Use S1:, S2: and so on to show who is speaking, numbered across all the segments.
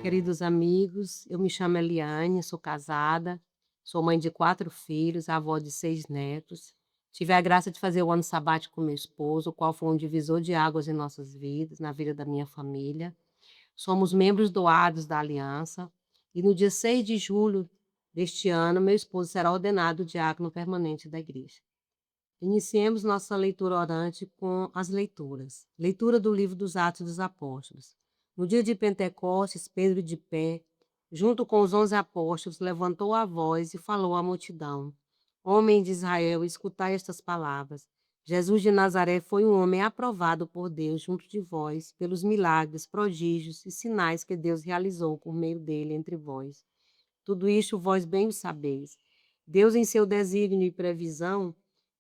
S1: queridos amigos. Eu me chamo Eliane, sou casada, sou mãe de 4 filhos, avó de 6 netos. Tive a graça de fazer o ano sabático com meu esposo, o qual foi um divisor de águas em nossas vidas, na vida da minha família. Somos membros doados da aliança e no dia 6 de julho deste ano, meu esposo será ordenado diácono permanente da igreja. Iniciemos nossa leitura orante com as leituras. Leitura do livro dos Atos dos Apóstolos. No dia de Pentecostes, Pedro de pé, junto com os 11 apóstolos, levantou a voz e falou à multidão: Homem de Israel, escutai estas palavras. Jesus de Nazaré foi um homem aprovado por Deus junto de vós, pelos milagres, prodígios e sinais que Deus realizou por meio dele entre vós. Tudo isto vós bem o sabeis. Deus, em seu desígnio e previsão,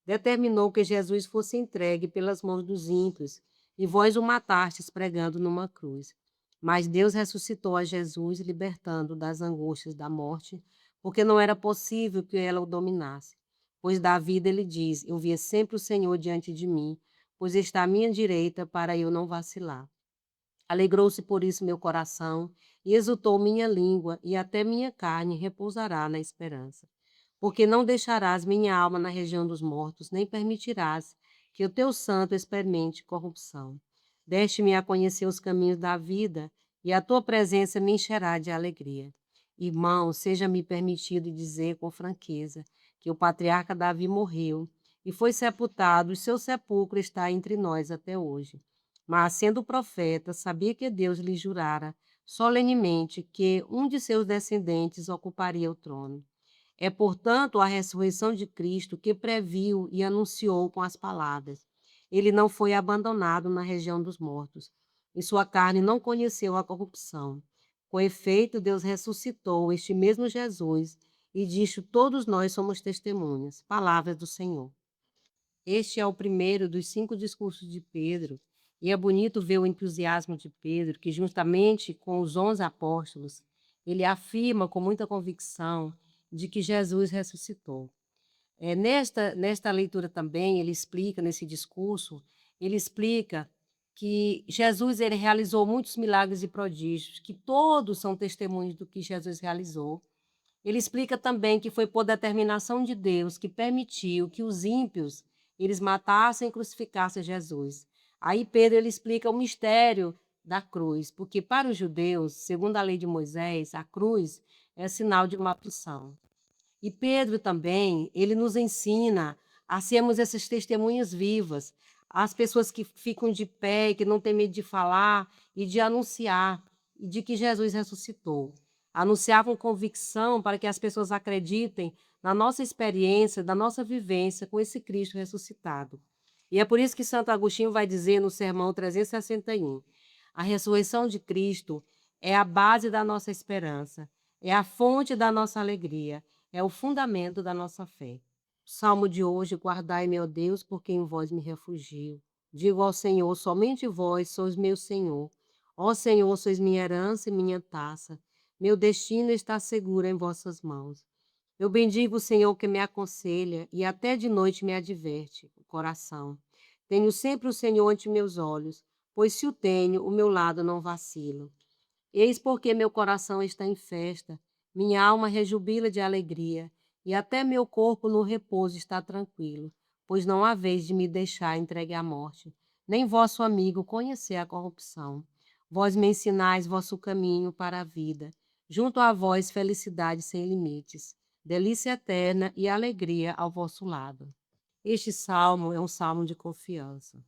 S1: determinou que Jesus fosse entregue pelas mãos dos ímpios, e vós o matastes pregando numa cruz. Mas Deus ressuscitou a Jesus, libertando das angústias da morte, porque não era possível que ela o dominasse. Pois da vida ele diz: Eu via sempre o Senhor diante de mim, pois está à minha direita para eu não vacilar. Alegrou-se por isso meu coração, e exultou minha língua, e até minha carne repousará na esperança. Porque não deixarás minha alma na região dos mortos, nem permitirás que o teu santo experimente corrupção. Deste-me a conhecer os caminhos da vida, e a tua presença me encherá de alegria. Irmão, seja-me permitido dizer com franqueza que o patriarca Davi morreu e foi sepultado, e seu sepulcro está entre nós até hoje. Mas, sendo profeta, sabia que Deus lhe jurara solenemente que um de seus descendentes ocuparia o trono. É, portanto, a ressurreição de Cristo que previu e anunciou com as palavras. Ele não foi abandonado na região dos mortos, e sua carne não conheceu a corrupção. Com efeito, Deus ressuscitou este mesmo Jesus, e disto todos nós somos testemunhas. Palavras do Senhor. Este é o primeiro dos 5 discursos de Pedro, e é bonito ver o entusiasmo de Pedro, que juntamente com os 11 apóstolos, ele afirma com muita convicção de que Jesus ressuscitou. Nesta leitura também, ele explica, nesse discurso, ele explica que Jesus ele realizou muitos milagres e prodígios, que todos são testemunhos do que Jesus realizou. Ele explica também que foi por determinação de Deus que permitiu que os ímpios eles matassem e crucificassem Jesus. Aí Pedro ele explica o mistério da cruz, porque para os judeus, segundo a lei de Moisés, a cruz é sinal de uma aflição. E Pedro também, ele nos ensina a sermos essas testemunhas vivas, as pessoas que ficam de pé, que não têm medo de falar e de anunciar de que Jesus ressuscitou. Anunciar com convicção para que as pessoas acreditem na nossa experiência, da nossa vivência com esse Cristo ressuscitado. E é por isso que Santo Agostinho vai dizer no Sermão 361, a ressurreição de Cristo é a base da nossa esperança, é a fonte da nossa alegria, é o fundamento da nossa fé. O salmo de hoje: guardai, meu Deus, porque em vós me refugio. Digo ao Senhor: somente vós sois meu Senhor. Ó Senhor, sois minha herança e minha taça. Meu destino está seguro em vossas mãos. Eu bendigo o Senhor que me aconselha e até de noite me adverte o coração. Tenho sempre o Senhor ante meus olhos, pois se o tenho, o meu lado não vacila. Eis porque meu coração está em festa, minha alma rejubila de alegria, e até meu corpo no repouso está tranquilo, pois não há vez de me deixar entregue à morte, nem vosso amigo conhecer a corrupção. Vós me ensinais vosso caminho para a vida, junto a vós felicidade sem limites, delícia eterna e alegria ao vosso lado. Este salmo é um salmo de confiança.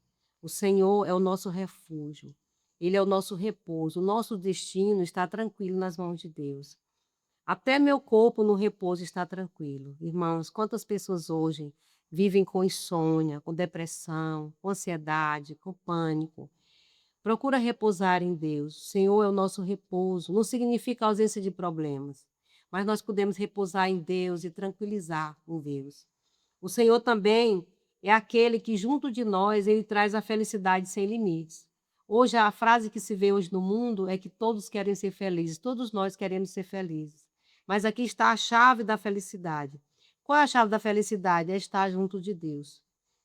S1: O Senhor é o nosso refúgio. Ele é o nosso repouso. O nosso destino está tranquilo nas mãos de Deus. Até meu corpo no repouso está tranquilo. Irmãos, quantas pessoas hoje vivem com insônia, com depressão, com ansiedade, com pânico. Procura repousar em Deus. O Senhor é o nosso repouso. Não significa ausência de problemas, mas nós podemos repousar em Deus e tranquilizar em Deus. O Senhor também é aquele que junto de nós ele traz a felicidade sem limites. Hoje a frase que se vê hoje no mundo é que todos querem ser felizes, todos nós queremos ser felizes. Mas aqui está a chave da felicidade. Qual é a chave da felicidade? É estar junto de Deus.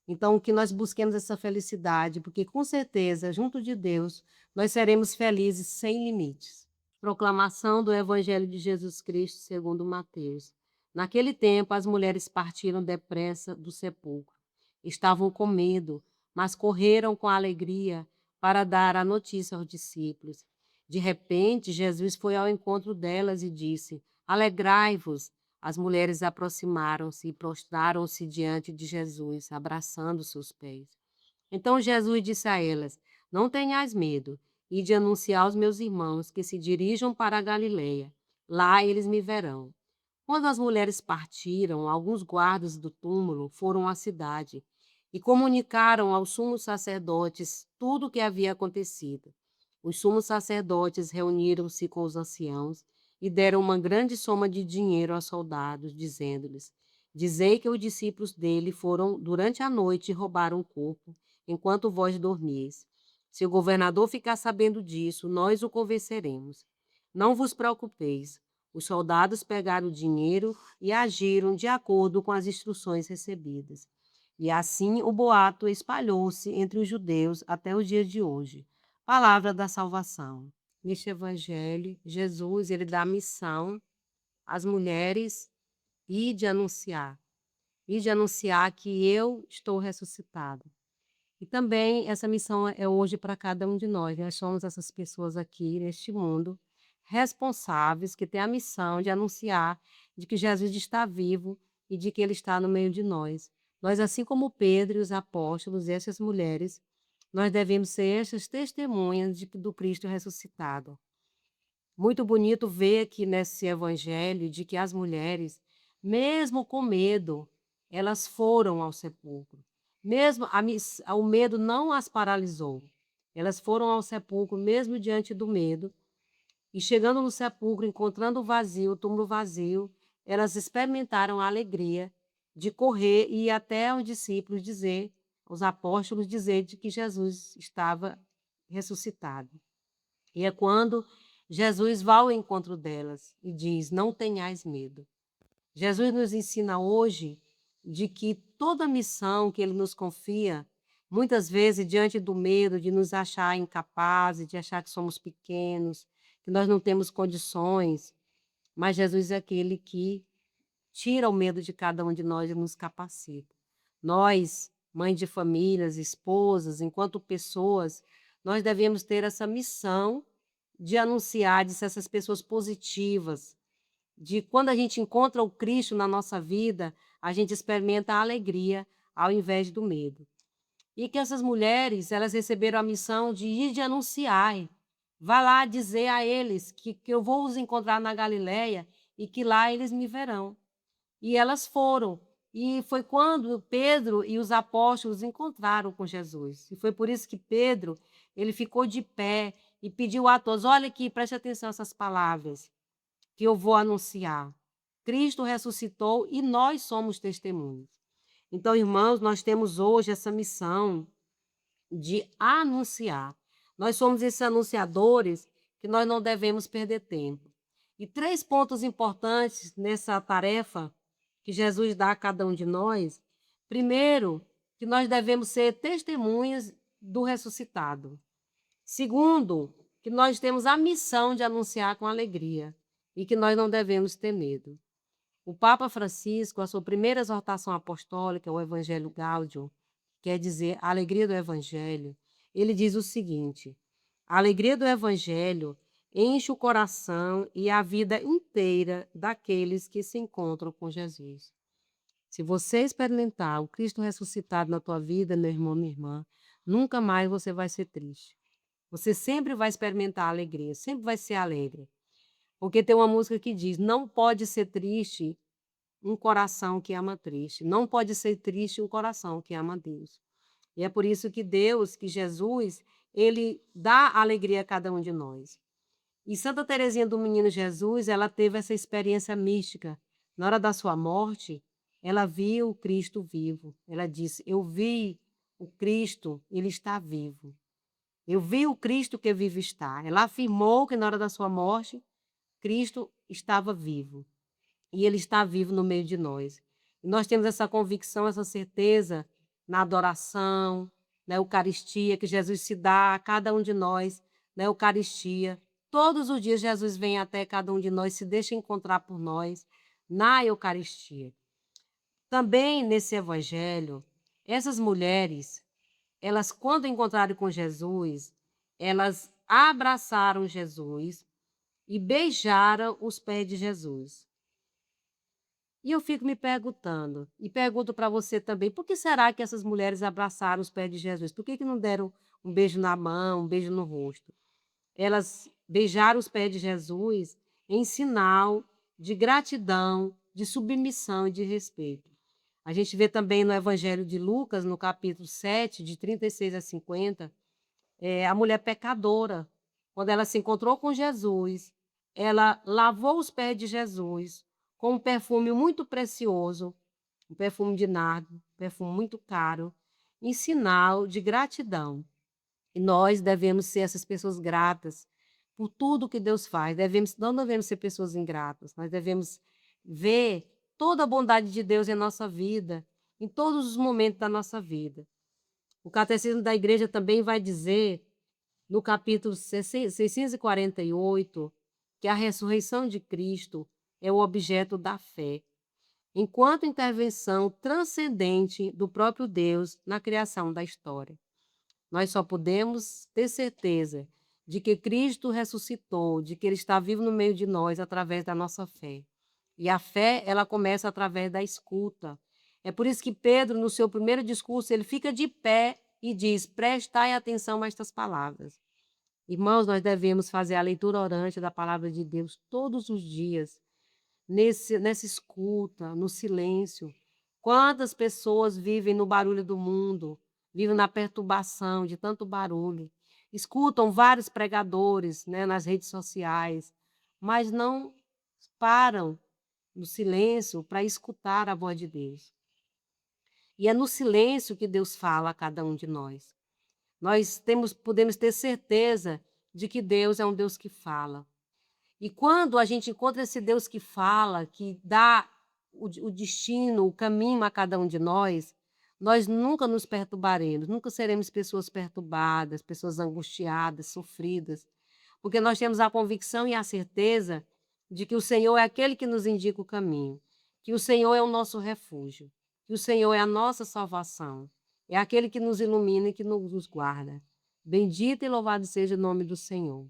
S1: Então, que nós busquemos essa felicidade, porque com certeza, junto de Deus, nós seremos felizes sem limites. Proclamação do Evangelho de Jesus Cristo segundo Mateus. Naquele tempo, as mulheres partiram depressa do sepulcro. Estavam com medo, mas correram com alegria para dar a notícia aos discípulos. De repente, Jesus foi ao encontro delas e disse: Alegrai-vos. As mulheres aproximaram-se e prostraram-se diante de Jesus, abraçando seus pés. Então Jesus disse a elas: Não tenhais medo, ide anunciar aos meus irmãos que se dirijam para a Galileia. Lá eles me verão. Quando as mulheres partiram, alguns guardas do túmulo foram à cidade e comunicaram aos sumos sacerdotes tudo o que havia acontecido. Os sumos sacerdotes reuniram-se com os anciãos e deram uma grande soma de dinheiro aos soldados, dizendo-lhes: Dizei que os discípulos dele foram durante a noite e roubaram o corpo, enquanto vós dormieis. Se o governador ficar sabendo disso, nós o convenceremos. Não vos preocupeis. Os soldados pegaram o dinheiro e agiram de acordo com as instruções recebidas. E assim o boato espalhou-se entre os judeus até os dias de hoje. Palavra da salvação. Neste evangelho, Jesus ele dá a missão às mulheres e de anunciar que eu estou ressuscitado. E também essa missão é hoje para cada um de nós. Nós somos essas pessoas aqui neste mundo responsáveis que têm a missão de anunciar de que Jesus está vivo e de que ele está no meio de nós. Nós, assim como Pedro e os apóstolos e essas mulheres, nós devemos ser essas testemunhas do Cristo ressuscitado. Muito bonito ver aqui nesse evangelho de que as mulheres, mesmo com medo, elas foram ao sepulcro. Mesmo o medo não as paralisou. Elas foram ao sepulcro mesmo diante do medo e chegando no sepulcro, encontrando o vazio, o túmulo vazio, elas experimentaram a alegria de correr e ir até os discípulos dizer, os apóstolos dizer de que Jesus estava ressuscitado. E é quando Jesus vai ao encontro delas e diz: Não tenhais medo. Jesus nos ensina hoje de que toda missão que ele nos confia, muitas vezes diante do medo de nos achar incapazes, de achar que somos pequenos, que nós não temos condições, mas Jesus é aquele que tira o medo de cada um de nós e nos capacita. Nós, mães de famílias, esposas, enquanto pessoas, nós devemos ter essa missão de anunciar, de ser essas pessoas positivas, de quando a gente encontra o Cristo na nossa vida, a gente experimenta a alegria ao invés do medo. E que essas mulheres, elas receberam a missão de ir de anunciar. Vá lá dizer a eles que eu vou os encontrar na Galileia e que lá eles me verão. E elas foram. E foi quando Pedro e os apóstolos encontraram com Jesus. E foi por isso que Pedro, ele ficou de pé e pediu a todos: olha aqui, preste atenção a essas palavras que eu vou anunciar. Cristo ressuscitou e nós somos testemunhas. Então, irmãos, nós temos hoje essa missão de anunciar. Nós somos esses anunciadores que nós não devemos perder tempo. E 3 pontos importantes nessa tarefa que Jesus dá a cada um de nós. Primeiro, que nós devemos ser testemunhas do ressuscitado. Segundo, que nós temos a missão de anunciar com alegria e que nós não devemos ter medo. O Papa Francisco, a sua primeira exortação apostólica, o Evangelho Gaudium, quer dizer a alegria do Evangelho, ele diz o seguinte: a alegria do Evangelho enche o coração e a vida inteira daqueles que se encontram com Jesus. Se você experimentar o Cristo ressuscitado na tua vida, meu irmão, minha irmã, nunca mais você vai ser triste. Você sempre vai experimentar alegria, sempre vai ser alegre. Porque tem uma música que diz: não pode ser triste um coração que ama triste, não pode ser triste um coração que ama Deus. E é por isso que Deus, que Jesus, ele dá alegria a cada um de nós. E Santa Teresinha do Menino Jesus, ela teve essa experiência mística. Na hora da sua morte, ela viu o Cristo vivo. Ela disse: eu vi o Cristo, ele está vivo. Eu vi o Cristo que vivo está. Ela afirmou que na hora da sua morte, Cristo estava vivo. E ele está vivo no meio de nós. E nós temos essa convicção, essa certeza na adoração, na Eucaristia, que Jesus se dá a cada um de nós, na Eucaristia. todos os dias Jesus vem até cada um de nós, se deixa encontrar por nós na Eucaristia. Também nesse evangelho, essas mulheres, elas quando encontraram com Jesus, elas abraçaram Jesus e beijaram os pés de Jesus. E eu fico me perguntando, e pergunto para você também, por que será que essas mulheres abraçaram os pés de Jesus? Por que não deram um beijo na mão, um beijo no rosto? Elas beijaram os pés de Jesus em sinal de gratidão, de submissão e de respeito. A gente vê também no Evangelho de Lucas, no capítulo 7, de 36 a 50, a mulher pecadora, quando ela se encontrou com Jesus, ela lavou os pés de Jesus com um perfume muito precioso, um perfume de nardo, um perfume muito caro, em sinal de gratidão. E nós devemos ser essas pessoas gratas por tudo que Deus faz. Não devemos ser pessoas ingratas. Nós devemos ver toda a bondade de Deus em nossa vida, em todos os momentos da nossa vida. O Catecismo da Igreja também vai dizer, no capítulo 648, que a ressurreição de Cristo é o objeto da fé, enquanto intervenção transcendente do próprio Deus na criação da história. Nós só podemos ter certeza de que Cristo ressuscitou, de que Ele está vivo no meio de nós através da nossa fé. E a fé, ela começa através da escuta. É por isso que Pedro, no seu primeiro discurso, ele fica de pé e diz: prestai atenção a estas palavras. Irmãos, nós devemos fazer a leitura orante da palavra de Deus todos os dias, nessa escuta, no silêncio. Quantas pessoas vivem no barulho do mundo, vivem na perturbação de tanto barulho, escutam vários pregadores, né, nas redes sociais, mas não param no silêncio para escutar a voz de Deus. E é no silêncio que Deus fala a cada um de nós. Podemos ter certeza de que Deus é um Deus que fala. E quando a gente encontra esse Deus que fala, que dá o destino, o caminho a cada um de nós nunca nos perturbaremos, nunca seremos pessoas perturbadas, pessoas angustiadas, sofridas, porque nós temos a convicção e a certeza de que o Senhor é aquele que nos indica o caminho, que o Senhor é o nosso refúgio, que o Senhor é a nossa salvação, é aquele que nos ilumina e que nos guarda. Bendito e louvado seja o nome do Senhor.